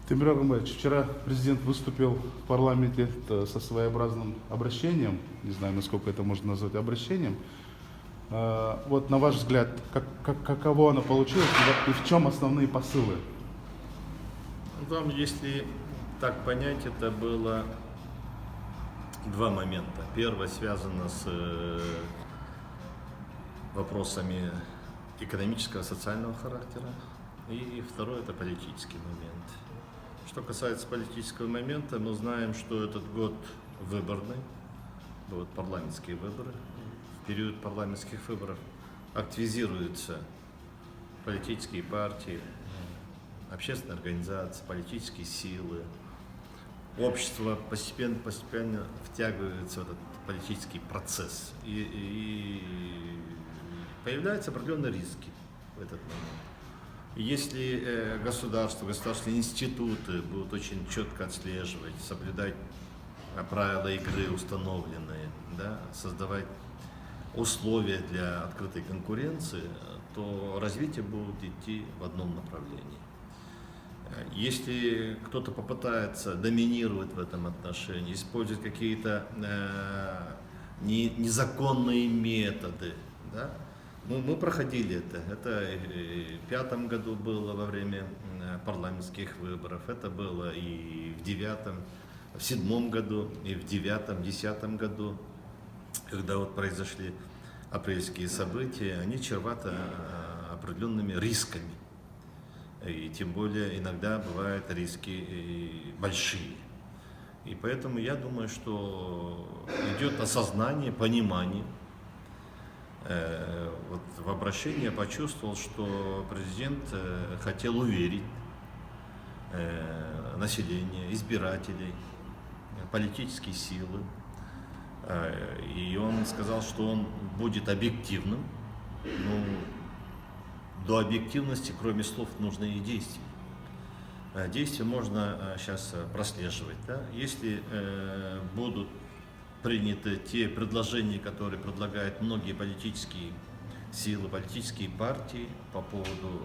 Тимур Аргамбаевич, вчера президент выступил в парламенте со своеобразным обращением, не знаю, насколько это можно назвать обращением. Вот на ваш взгляд, каково оно получилось и в чем основные посылы? Там, если так понять, это было два момента. Первое связано с вопросами экономического, социального характера. И второе – это политический момент. Что касается политического момента, мы знаем, что этот год выборный, будут парламентские выборы. В период парламентских выборов активизируются политические партии, общественные организации, политические силы. Общество постепенно втягивается в этот политический процесс. И появляются определенные риски в этот момент. И если государственные институты будут очень четко отслеживать, соблюдать правила игры установленные, да, создавать условия для открытой конкуренции, то развитие будет идти в одном направлении. Если кто-то попытается доминировать в этом отношении, использовать какие-то незаконные методы, да, мы проходили это. Это и в 2005 году было во время парламентских выборов, это было и в 2009, в 2007 году, и в 2009, 2010 году, когда вот произошли апрельские события, они чреваты определенными рисками. И тем более иногда бывают риски большие. И поэтому я думаю, что идет осознание, понимание. Вот в обращении я почувствовал, что президент хотел уверить население, избирателей, политические силы. И он сказал, что он будет объективным. Ну, до объективности, кроме слов, нужны и действия. Действия можно сейчас прослеживать. Да? Если будут приняты те предложения, которые предлагают многие политические силы, политические партии по поводу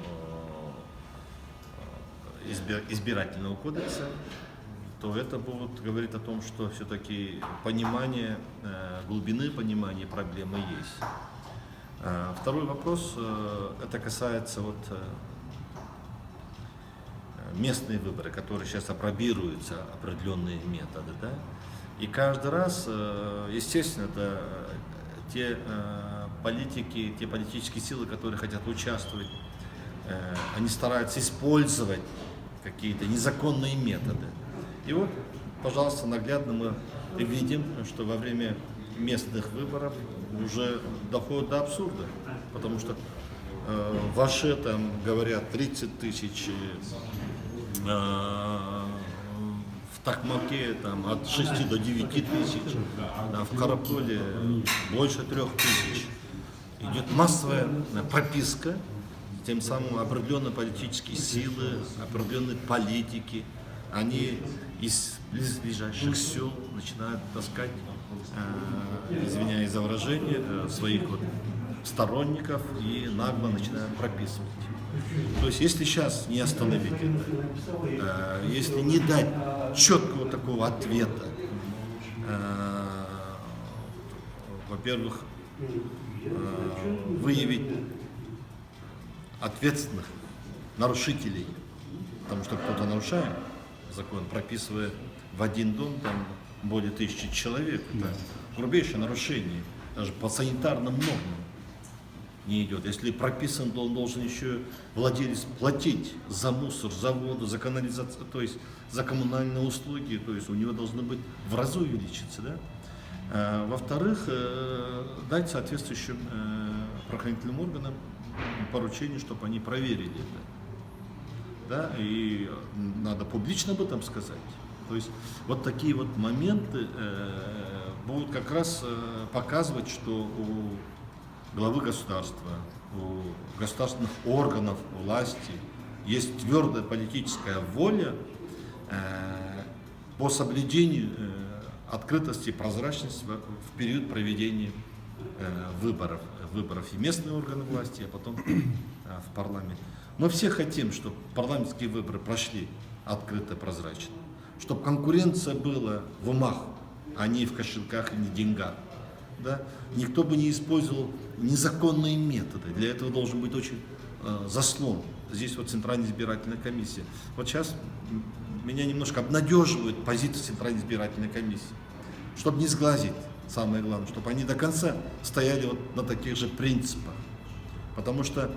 избирательного кодекса, то это будет говорить о том, что все-таки понимание, глубины понимания проблемы есть. Второй вопрос, это касается вот местные выборы, которые сейчас апробируются, определенные методы, да? И каждый раз, естественно, это те политики, те политические силы, которые хотят участвовать, они стараются использовать какие-то незаконные методы. И вот, пожалуйста, наглядно мы видим, что во время местных выборов уже доходит до абсурда, потому что в Аше там говорят 30 тысяч, в Токмаке там от 6 до 9 тысяч, в Караполе больше 3 тысяч. Идет массовая прописка, тем самым определенные политические силы, определенные политики, они из ближайших сел начинают таскать, извиняюсь за выражение, своих вот сторонников и нагло начинают прописывать. То есть, если сейчас не остановить это, если не дать четкого такого ответа, во-первых, выявить ответственных нарушителей, потому что кто-то нарушает закон, прописывая в один дом там более 1000 человек, это грубейшее нарушение, даже по санитарным нормам не идет. Если прописан, то он должен еще владелец платить за мусор, за воду, за канализацию, то есть за коммунальные услуги, то есть у него должно быть в разы увеличиться, да? Во-вторых, дать соответствующим правоохранительным органам поручение, чтобы они проверили это. Да? И надо публично об этом сказать. То есть вот такие вот моменты будут как раз показывать, что у главы государства, у государственных органов власти есть твердая политическая воля по соблюдению открытости и прозрачности в период проведения выборов и местные органы власти, а потом в парламент. Мы все хотим, чтобы парламентские выборы прошли открыто, прозрачно. Чтобы конкуренция была в умах, а не в кошельках и не в деньгах. Да? Никто бы не использовал незаконные методы. Для этого должен быть очень заслон. Здесь вот Центральная избирательная комиссия. Вот сейчас меня немножко обнадеживает позиция Центральной избирательной комиссии. Чтобы не сглазить, самое главное, чтобы они до конца стояли вот на таких же принципах. Потому что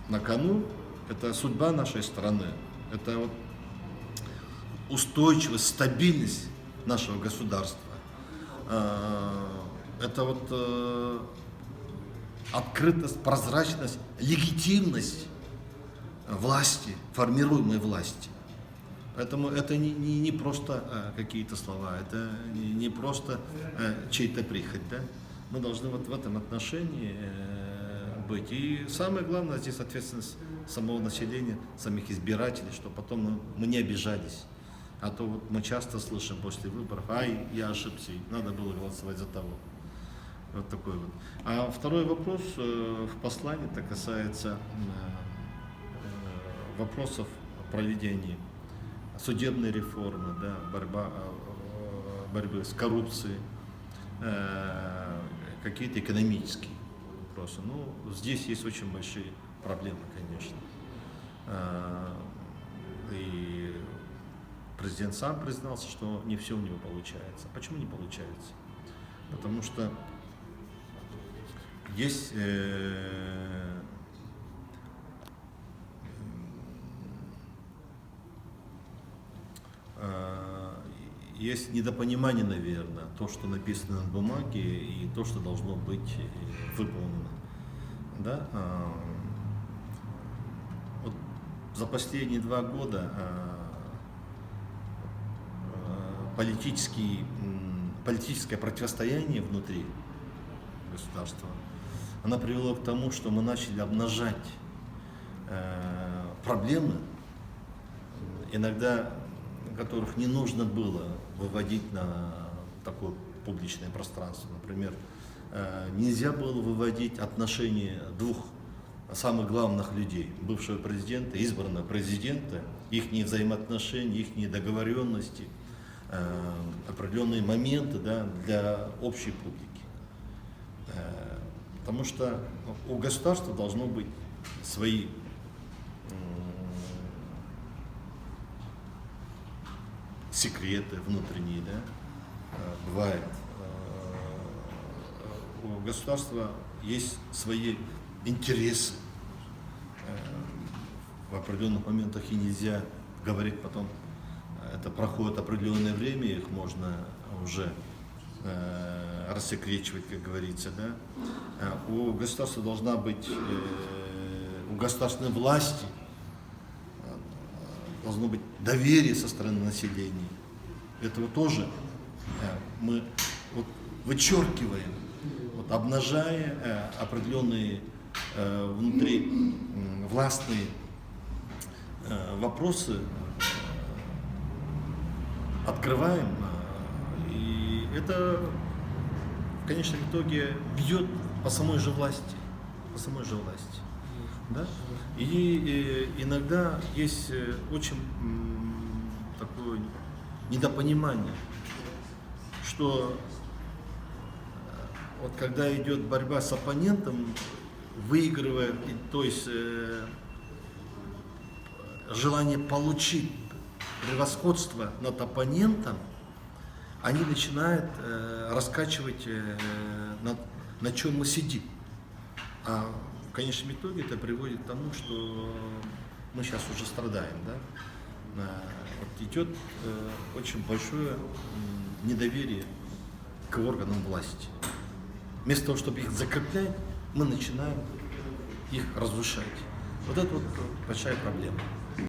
на кону это судьба нашей страны, это вот устойчивость, стабильность нашего государства. Это вот открытость, прозрачность, легитимность власти, формируемой власти. Поэтому это не просто какие-то слова, это не просто чей-то прихоть. Да? Мы должны вот в этом отношении быть. И самое главное здесь ответственность самого населения, самих избирателей, чтобы потом мы не обижались. А то вот мы часто слышим после выборов: ай, я ошибся, надо было голосовать за того. Вот такой вот. А второй вопрос в послании, это касается вопросов проведения судебной реформы, да, борьбы с коррупцией, какие-то экономические вопросы. Ну, здесь есть очень большие проблемы, конечно. И президент сам признался, что не все у него получается. Почему не получается? Потому что есть есть недопонимание, наверное, то, что написано на бумаге, и то, что должно быть выполнено. Да? Вот за последние 2 года политическое противостояние внутри государства, она привела к тому, что мы начали обнажать проблемы, иногда которых не нужно было выводить на такое публичное пространство. Например, нельзя было выводить отношения 2 самых главных людей: бывшего президента, избранного президента, их взаимоотношения, их договоренности, определенные моменты, да, для общей публики. Потому что у государства должно быть свои секреты внутренние, да, бывает. У государства есть свои интересы. В определенных моментах и нельзя говорить потом. Это проходит определенное время, их можно уже рассекречивать, как говорится, да. У государства должна быть, у государственной власти должно быть доверие со стороны населения. Этого тоже мы вот вычеркиваем, вот обнажая определенные внутри властные вопросы, открываем, и это в конечном итоге бьет по самой же власти, да? И иногда есть очень такое недопонимание, что вот когда идет борьба с оппонентом, выигрывая, то есть желание получить превосходство над оппонентом, они начинают раскачивать, на чем мы сидим. А в конечном итоге это приводит к тому, что мы сейчас уже страдаем. Да? Вот идет очень большое недоверие к органам власти. Вместо того, чтобы их закреплять, мы начинаем их разрушать. Вот это вот большая проблема.